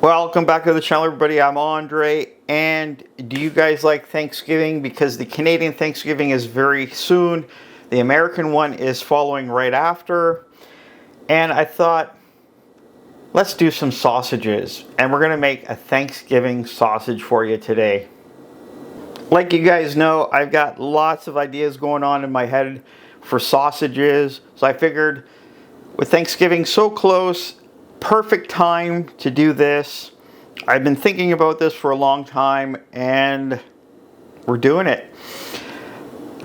Welcome back to the channel, everybody. I'm Andre, and do you guys like Thanksgiving? Because the Canadian Thanksgiving is very soon. The American one is following right after. And I thought, let's do some sausages. And we're going to make a Thanksgiving sausage for you today. Like you guys know, I've got lots of ideas going on in my head for sausages. So I figured with Thanksgiving so close, perfect time to do this. I've been thinking about this for a long time and we're doing it.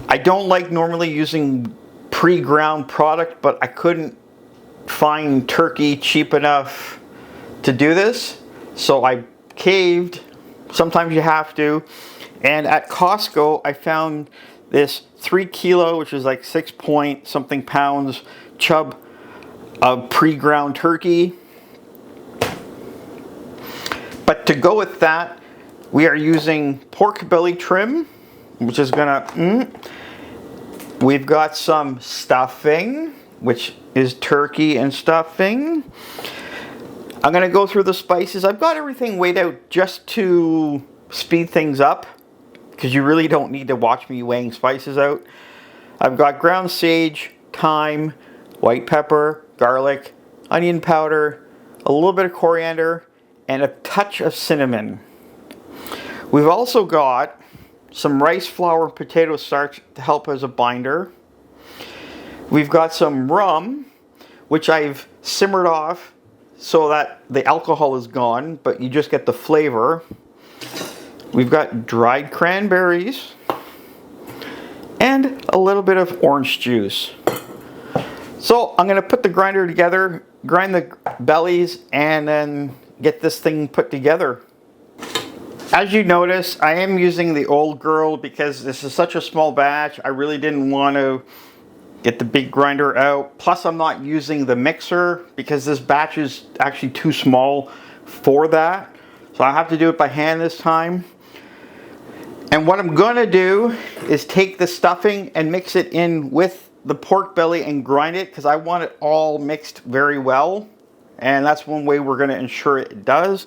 I don't like normally using pre-ground product, but I couldn't find turkey cheap enough to do this. So I caved. Sometimes you have to. And at Costco, I found this 3 kilo, which is like 6 point something pounds chub of pre-ground turkey. But to go with that, we are using pork belly trim, which is gonna, we've got some stuffing, which is turkey and stuffing. I'm gonna go through the spices. I've got everything weighed out just to speed things up, because you really don't need to watch me weighing spices out. I've got ground sage, thyme, white pepper, garlic, onion powder, a little bit of coriander, and a touch of cinnamon. We've also got some rice flour and potato starch to help as a binder. We've got some rum, which I've simmered off so that the alcohol is gone, but you just get the flavor. We've got dried cranberries and a little bit of orange juice. So I'm going to put the grinder together, grind the bellies, and then get this thing put together. As you notice, I am using the old girl because this is such a small batch. I really didn't want to get the big grinder out. Plus, I'm not using the mixer because this batch is actually too small for that. So I have to do it by hand this time. And what I'm going to do is take the stuffing and mix it in with the pork belly and grind it, because I want it all mixed very well. And that's one way we're going to ensure it does.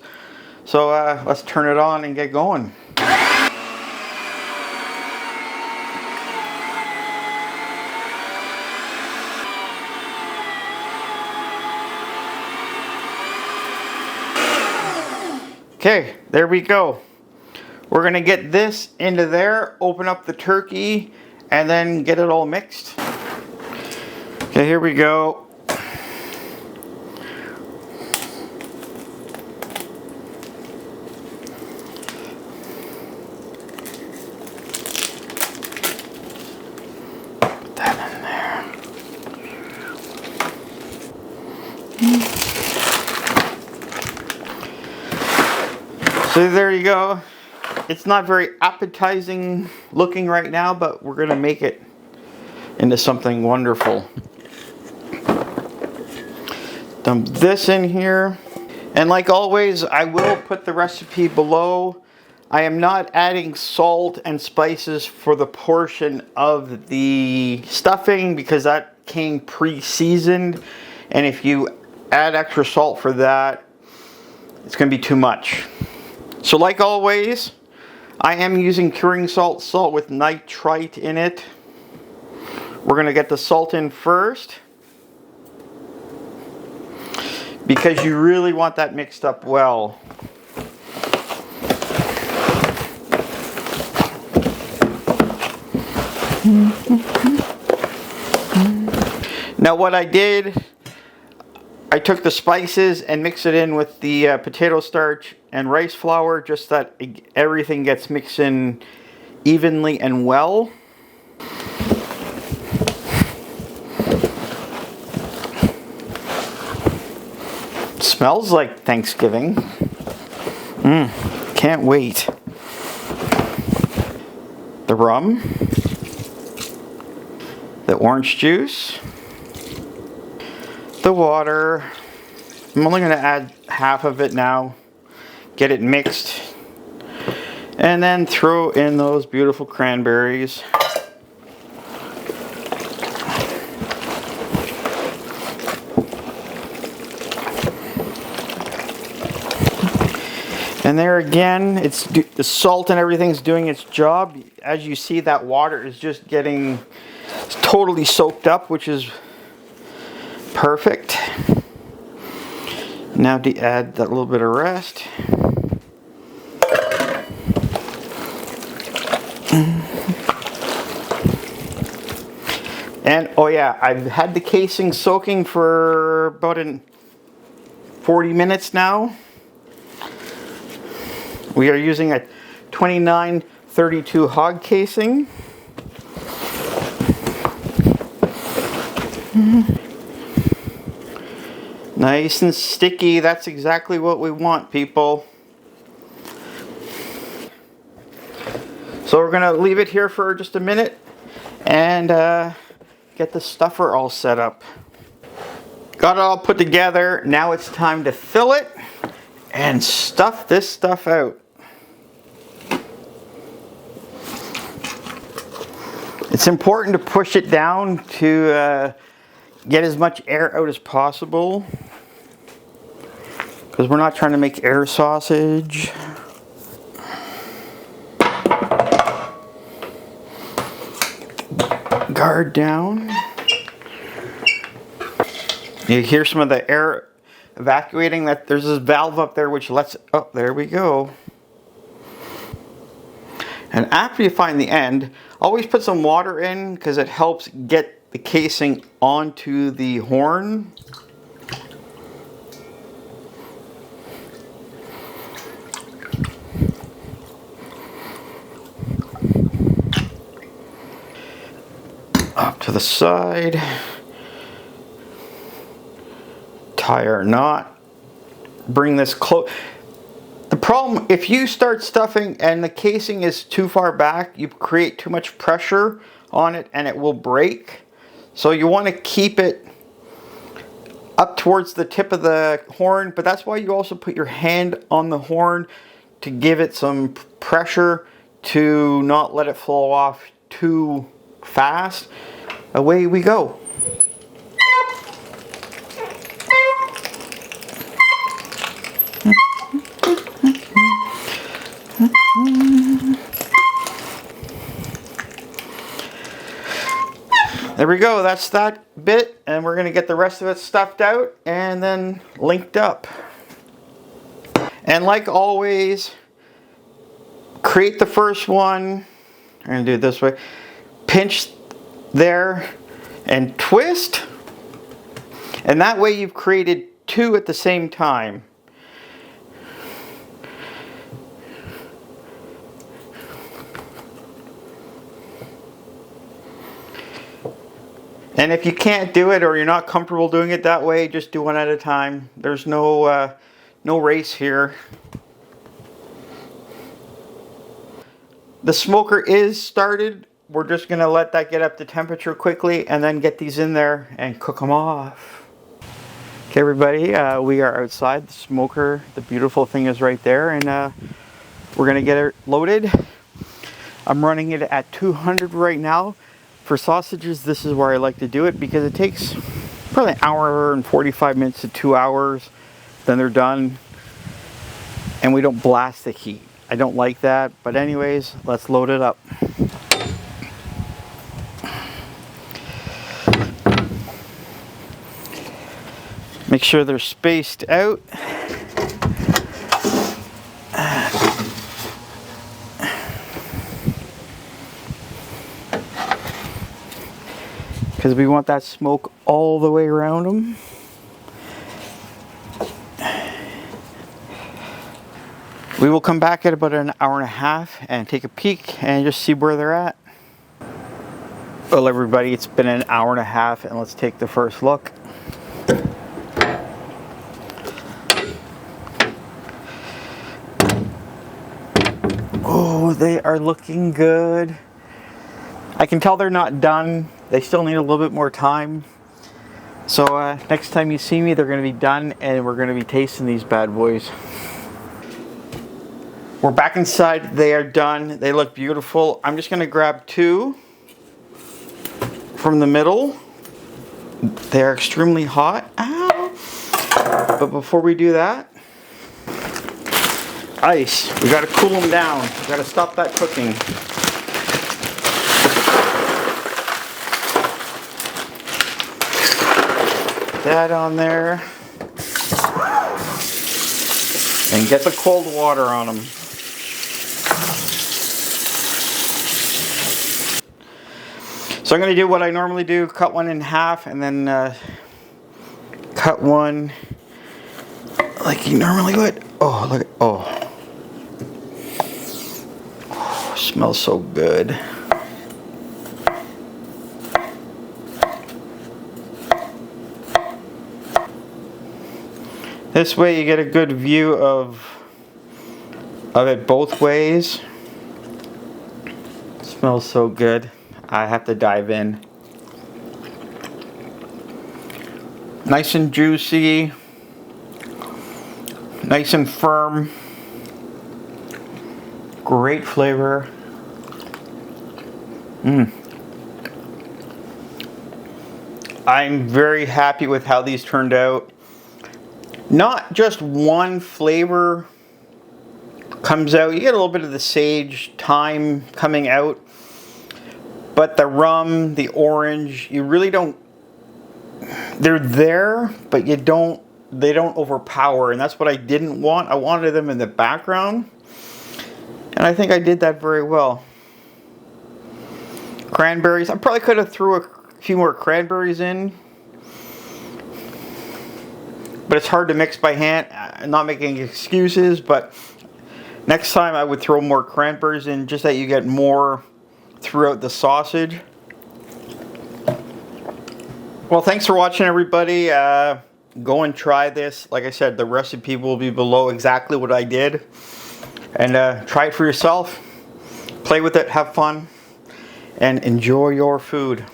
So let's turn it on and get going. Okay, there we go. We're going to get this into there, open up the turkey, and then get it all mixed. Okay, here we go. Put that in there. So there you go. It's not very appetizing looking right now, but we're going to make it into something wonderful. Dump this in here. And like always, I will put the recipe below. I am not adding salt and spices for the portion of the stuffing because that came pre-seasoned. And if you add extra salt for that, it's going to be too much. So like always, I am using curing salt with nitrite in it. We're going to get the salt in first, because you really want that mixed up well. Now what I did, I took the spices and mixed it in with the potato starch and rice flour, just that everything gets mixed in evenly and well. Smells like Thanksgiving. Can't wait. The rum, the orange juice, the water. I'm only going to add half of it now. Get it mixed. And then throw in those beautiful cranberries. And there again, the salt and everything's doing its job. As you see, that water is just getting totally soaked up, which is perfect. Now to add that little bit of rest. And oh yeah, I've had the casing soaking for about 40 minutes now. We are using a 2932 hog casing. Nice and sticky. That's exactly what we want, people. So we're gonna leave it here for just a minute and get the stuffer all set up. Got it all put together. Now it's time to fill it and stuff this stuff out. It's important to push it down to get as much air out as possible, because we're not trying to make air sausage. Guard down. You hear some of the air evacuating. That there's this valve up there which lets, oh, there we go. And after you find the end, always put some water in, because it helps get the casing onto the horn. Up to the side. Tie our knot. Bring this close. The problem, if you start stuffing and the casing is too far back, you create too much pressure on it and it will break. So you want to keep it up towards the tip of the horn, but that's why you also put your hand on the horn to give it some pressure to not let it flow off too fast. Away we go. There we go, that's that bit, and we're gonna get the rest of it stuffed out and then linked up. And like always, create the first one. I'm gonna do it this way. Pinch there and twist. And that way you've created two at the same time. And if you can't do it or you're not comfortable doing it that way, just do one at a time. There's no race here. The smoker is started. We're just going to let that get up to temperature quickly and then get these in there and cook them off. Okay, everybody, we are outside the smoker. The beautiful thing is right there, and we're going to get it loaded. I'm running it at 200 right now. For sausages, this is where I like to do it because it takes probably an hour and 45 minutes to 2 hours. Then they're done. And we don't blast the heat. I don't like that. But anyways, let's load it up. Make sure they're spaced out. Because we want that smoke all the way around them. We will come back at about an hour and a half and take a peek and just see where they're at. Well, everybody, it's been an hour and a half, and let's take the first look. Oh, they are looking good. I can tell they're not done. They still need a little bit more time. So next time you see me, they're going to be done, and we're going to be tasting these bad boys. We're back inside. They are done. They look beautiful. I'm just going to grab two from the middle. They are extremely hot. Ow. But before we do that, ice. We gotta cool them down. We gotta stop that cooking. That on there. And get the cold water on them. So I'm going to do what I normally do, cut one in half and then cut one like you normally would. Oh, look at, oh. Oh, smells so good. This way you get a good view of it both ways. It smells so good. I have to dive in. Nice and juicy. Nice and firm. Great flavor. I'm very happy with how these turned out. Not just one flavor comes out. You get a little bit of the sage, thyme coming out. But the rum, the orange, you really don't, they're there, but they don't overpower. And that's what I didn't want. I wanted them in the background. And I think I did that very well. Cranberries, I probably could have threw a few more cranberries in. But it's hard to mix by hand. I'm not making excuses, but next time I would throw more cranberries in just that you get more throughout the sausage. Well, thanks for watching, everybody. Go and try this. Like I said, the recipe will be below exactly what I did. And try it for yourself. Play with it, have fun, and enjoy your food.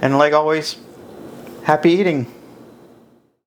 And like always, happy eating.